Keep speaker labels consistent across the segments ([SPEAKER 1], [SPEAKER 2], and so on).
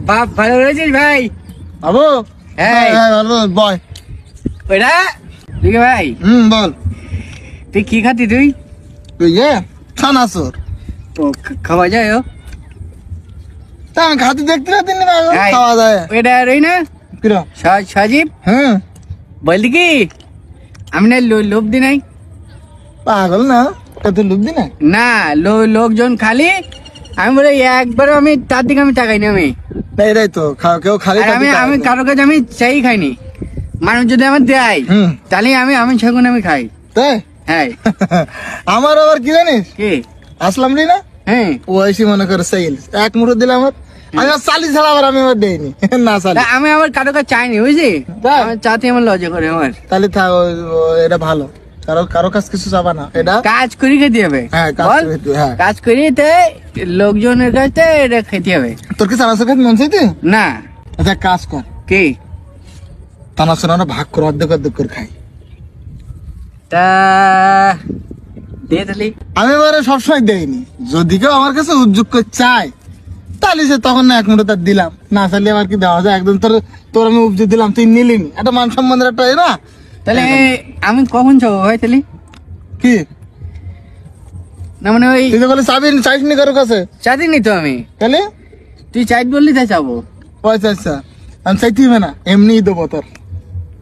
[SPEAKER 1] বাপ ভালো রয়েছিস ভাই?
[SPEAKER 2] বাবু হ্যাঁ ভালো বয়
[SPEAKER 1] ওইটা ঠিক ভাই।
[SPEAKER 2] বল
[SPEAKER 1] তুই কি খাতি? তুই
[SPEAKER 2] ছানাচুর
[SPEAKER 1] খাওয়া যায়?
[SPEAKER 2] তা আমি খাতে দেখতে খাওয়া যায়
[SPEAKER 1] ওইটা রই না সজীব বললি কি আমি না লোভ দি নাই
[SPEAKER 2] পাগল না তুই লোভ দি নাই
[SPEAKER 1] না লোকজন খালি আমি বলে একবার আমি তার দিকে আমি তাকাই না আমি
[SPEAKER 2] এটাই তো কেউ খালি
[SPEAKER 1] আমি কারো কাছে আমি চাই খাইনি মানুষ যদি আমার দেয় তাহলে আমি সেগুন আমি খাই
[SPEAKER 2] তাই
[SPEAKER 1] হ্যাঁ
[SPEAKER 2] আমার আবার কি জানিস
[SPEAKER 1] কি
[SPEAKER 2] আসলাম রে না
[SPEAKER 1] হ্যাঁ
[SPEAKER 2] ও এসে মনে করে সেল এক মুঠো দিলে আমার আমি চালি ছাড়া আবার আমি আবার দেইনি না চালি
[SPEAKER 1] আমি আবার কারো কাছে চাইনি বুঝলি আমার চাতে আমার লজ্জা করে আমার
[SPEAKER 2] তাহলে এটা ভালো কারো কাছে কিছু চাবা না এটা
[SPEAKER 1] কাজ করি খেতে হবে কাজ করি লোকজনের কাছে এটা খেতে হবে
[SPEAKER 2] তোর কি চানাচুর খেতে মন চাইতে
[SPEAKER 1] না
[SPEAKER 2] আচ্ছা কাজ কর
[SPEAKER 1] কি
[SPEAKER 2] চানাচুর আমরা ভাগ করে অর্ধেক করে খাই
[SPEAKER 1] তা দিয়ে দিলি
[SPEAKER 2] আমি এবারে সবসময় দেইনি যদি কেউ আমার কাছে উদ্যোগ করে চায় তাহলে সে তখন না এক মুঠো তার দিলাম না চাইলে আবার কি দেওয়া যায় একদম তোর আমি উপজে দিলাম তুই নিলিনি একটা মান সম্মানের একটা না
[SPEAKER 1] তাহলে আমি কখন যাবো ভাই? তাহলে
[SPEAKER 2] কি
[SPEAKER 1] না মানে ওই
[SPEAKER 2] তুই তো বলে চাইসনি কারো কাছে
[SPEAKER 1] চাইনি তো আমি
[SPEAKER 2] তাহলে
[SPEAKER 1] তুই চাই বললি তাই যাবো
[SPEAKER 2] পয়সা আচ্ছা আমি চাইতে হবে না এমনি দেবো তোর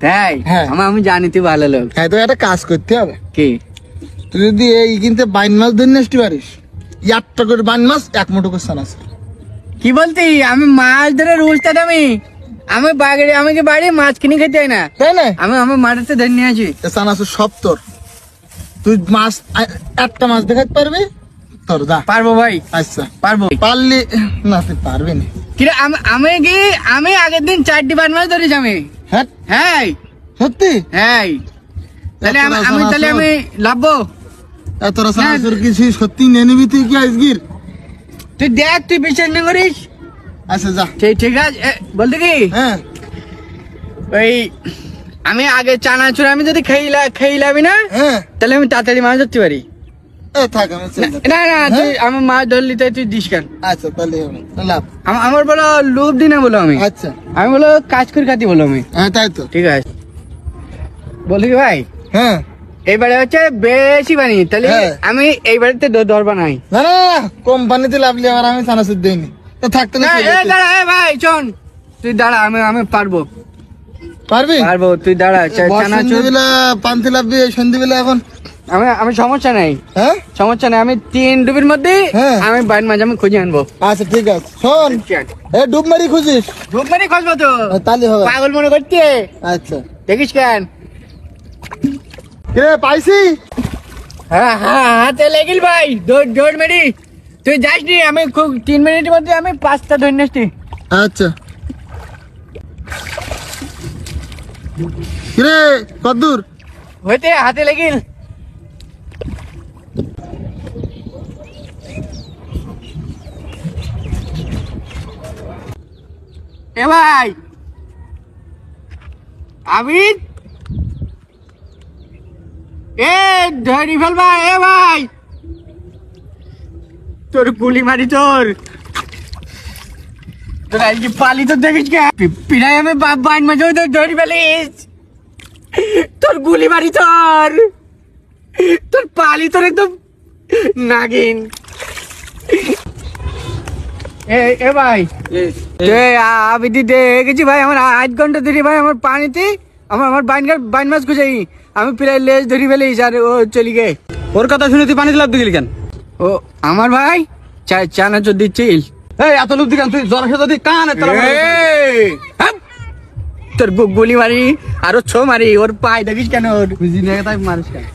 [SPEAKER 1] তাই
[SPEAKER 2] হ্যাঁ
[SPEAKER 1] আমি জানি তুই ভালো লোক
[SPEAKER 2] হ্যাঁ তো একটা কাজ করতে হবে
[SPEAKER 1] কি
[SPEAKER 2] তুই যদি এই কিনতে 22 মাস ধরে আসতে পারিস 8টা করে 22 মাস এক মুঠো করে চানাচুর
[SPEAKER 1] কি বলতি? আমি মাছ ধরে রোজটা আমি আমাকে বাড়ি মাছ কিনে খেতে হয় না
[SPEAKER 2] তাই না
[SPEAKER 1] আমি মাঠেতে ধরে নিয়ে আছি
[SPEAKER 2] চানাচুর সব তোর তুই মাছ একটা মাছ দেখাতে পারবি তোর যা
[SPEAKER 1] পারবো ভাই
[SPEAKER 2] আচ্ছা
[SPEAKER 1] পারবো
[SPEAKER 2] পারলি না তুই পারবি না
[SPEAKER 1] কিরে আমি আগের দিন 4টি মাছ ধরেছি আমি
[SPEAKER 2] হ্যাঁ
[SPEAKER 1] হ্যাঁ
[SPEAKER 2] সত্যি
[SPEAKER 1] হ্যাঁ তাহলে আমি লাভবো
[SPEAKER 2] তোরা চানাচুর কিছু সত্যি নিয়ে নিবি তুই কি আজগির
[SPEAKER 1] তুই দেখ তুই বিশ্বাস না করিস
[SPEAKER 2] আচ্ছা যা
[SPEAKER 1] ঠিক আছে বলতে কি
[SPEAKER 2] হ্যাঁ
[SPEAKER 1] ওই আমি আগে চানাচুর আমি যদি খেয়ে না তাহলে আমি তাড়াতাড়ি মাছ ধরতে পারি
[SPEAKER 2] থাক আমি
[SPEAKER 1] না তুই আমার মাছ ধরলি তাই তুই দিস কেন?
[SPEAKER 2] আচ্ছা তাহলে লাভ
[SPEAKER 1] আমার বলো লোভ দি না বলো আমি
[SPEAKER 2] আচ্ছা
[SPEAKER 1] আমি বলো কাজ করে খাতি বলো আমি
[SPEAKER 2] হ্যাঁ তাই তো
[SPEAKER 1] ঠিক আছে বলি কি ভাই
[SPEAKER 2] হ্যাঁ
[SPEAKER 1] এইবারে হচ্ছে বেশি বানি তাহলে আমি এই বাড়িতে ধরবা নাই
[SPEAKER 2] না না কোম্পানিতে লাভলি আবার আমি চানাচুর দেইনি তো থাকতে না
[SPEAKER 1] দাঁড়া ভাই শোন তুই দাঁড়া আমি পারবো তুই দাঁড়া চানাচুর
[SPEAKER 2] পান্তি লাভবি সন্ধ্যেবেলা এখন
[SPEAKER 1] আমি সমস্যা নাই আমি 3 ডুবির মধ্যে আমি বাইর মাঝে আমি খুঁজে আনবো
[SPEAKER 2] আচ্ছা ঠিক আছে শোন ডুব মারি খুঁজিস
[SPEAKER 1] খুঁজবো তো
[SPEAKER 2] তাহলে হবে
[SPEAKER 1] পাগল মনে করতে
[SPEAKER 2] আচ্ছা
[SPEAKER 1] দেখিস কেন
[SPEAKER 2] পাইছি
[SPEAKER 1] হাতে লেগিল ভাই দৌড় মেরি তুই যাস নি আমি খুব 3 মিনিটের মধ্যে আমি 5টা ধরে নিচ্ছি
[SPEAKER 2] আচ্ছা কিরে কদ্দূর
[SPEAKER 1] হইতে হাতে লেগিল এ ভাই আবিদ ধরি ফেলবা ভাই তোর গুলি মারি তোর আজকে পালি তো দেখিস পিড়াই আমি বাইন মাঝে ধরি ফেলিস তোর গুলি মারি তোর পালি তোর একদম নাগিন এ ভাই আবিদি দেখেছি ভাই আমার 8 ঘন্টা ধরে ভাই আমার পানিতে আমার বাইন মাছ খুঁজে আমি প্রায় লেজ ধরি ফেলিস আর ও চলি গে
[SPEAKER 3] ওর কথা শুনে তুই পানিতে লাভ দিলি কেন?
[SPEAKER 1] ও আমার ভাই চানাচুর দিচ্ছিল
[SPEAKER 3] এত লোক দিকান তুই জলাশয় যদি কান
[SPEAKER 1] তোর গুলি মারি আরো ছো মারি ওর পায়ে দেখিস কেন ওর
[SPEAKER 3] বুঝি না তাই মারিস কেন?